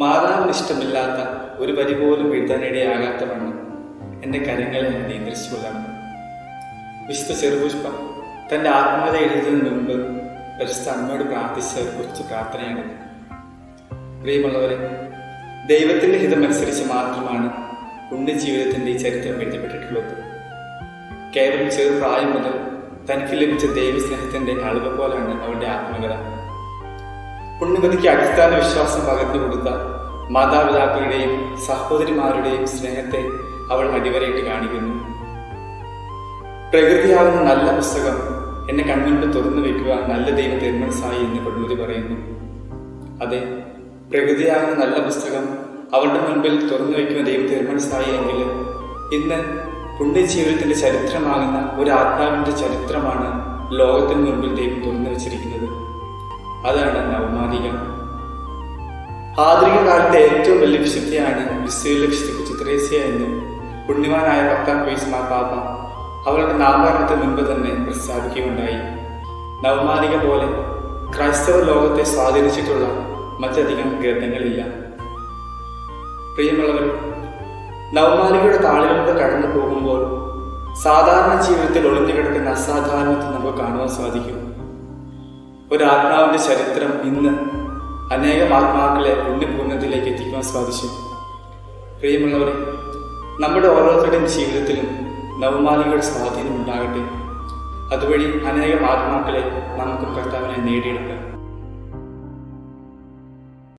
മാറാൻ ഇഷ്ടമില്ലാത്ത ഒരു വരി പോലും എഴുതാനിടയാകാത്ത വണ്ണം എൻ്റെ കരങ്ങളെ ഞാൻ നിയന്ത്രിച്ചുകൊള്ളണം. വിശുദ്ധ ചെറുപുഷ്പം തൻ്റെ ആത്മകഥ എഴുതുന്നതിന് മുമ്പ് പരിശുദ്ധ അമ്മയോട് പ്രാർത്ഥിച്ച ഒരു കൊച്ചു പ്രാർത്ഥനയാണ്. പ്രിയമുള്ളവരെ, ദൈവത്തിൻ്റെ ഹിതമനുസരിച്ച് മാത്രമാണ് പുണ്യജീവിതത്തിൻ്റെ ഈ ചരിത്രം എഴുതപ്പെട്ടിട്ടുള്ളത്. കേവലം ചെറുപ്രായം മുതൽ തനിക്ക് ലഭിച്ച ദൈവസ്നേഹത്തിൻ്റെ അളവ് പോലാണ് അവളുടെ ആത്മകഥ. പുണ്യവതിക്ക് അടിസ്ഥാന വിശ്വാസം പകർന്നു കൊടുത്ത മാതാപിതാക്കളുടെയും സഹോദരിമാരുടെയും സ്നേഹത്തെ അവൾ അടിവരയിട്ട് കാണിക്കുന്നു. പ്രകൃതിയാകുന്ന നല്ല പുസ്തകം എന്നെ കൺമുൻപ് തുറന്നു വയ്ക്കുക നല്ല ദൈവം തിരുമനസ്സായി എന്ന് പൊന്മുതി പറയുന്നു. അതെ, പ്രകൃതിയാകുന്ന നല്ല പുസ്തകം അവളുടെ മുൻപിൽ തുറന്നു വയ്ക്കുന്ന ദൈവം തിരുമനസ്സായി എങ്കിൽ ഇന്ന് പുണ്യജീവിതത്തിന്റെ ചരിത്രമാകുന്ന ഒരു ആത്മാവിന്റെ ചരിത്രമാണ് ലോകത്തിന് മുൻപിൽ ദൈവം തുറന്നു വെച്ചിരിക്കുന്നത്. അതാണ് നവമാലിക. ആധുനിക കാലത്തെ ഏറ്റവും വലിയ വിശുദ്ധിയാണ് വിശുദ്ധിയിലെ വിശുദ്ധ കൊച്ചു ത്രേസ്യ എന്ന് പുണ്യവാനായ 10-ാം പീസ് മാർപ്പാപ്പ അവളുടെ നാമകരണത്തിന് മുൻപ് തന്നെ പ്രസ്താവിക്കുകയുണ്ടായി. നവമാലിക പോലെ ക്രൈസ്തവ ലോകത്തെ സ്വാധീനിച്ചിട്ടുള്ള മറ്റധികം ഗ്രന്ഥങ്ങളില്ല. പ്രിയമുള്ളവർ, നവമാലികയുടെ താളുകളിലൂടെ കടന്നു പോകുമ്പോൾ സാധാരണ ജീവിതത്തിൽ ഒളിഞ്ഞു കിടക്കുന്ന അസാധാരണത്തെ നമുക്ക് കാണുവാൻ സാധിക്കും. ഒരു ആത്മാവിന്റെ ചരിത്രം ഇന്ന് അനേകം ആത്മാക്കളെ പുണ്യപൂർണ്ണതയിലേക്ക് എത്തിക്കുവാൻ സാധിച്ചു. പ്രിയമുള്ളവർ, നമ്മുടെ ഓരോരുത്തരുടെയും ജീവിതത്തിലും നവമാലികയുടെ സ്വാധീനം ഉണ്ടാകട്ടെ. അതുവഴി അനേകം ആത്മാക്കളെ നമുക്കും കർത്താവിനെ നേടിയെടുക്കാം.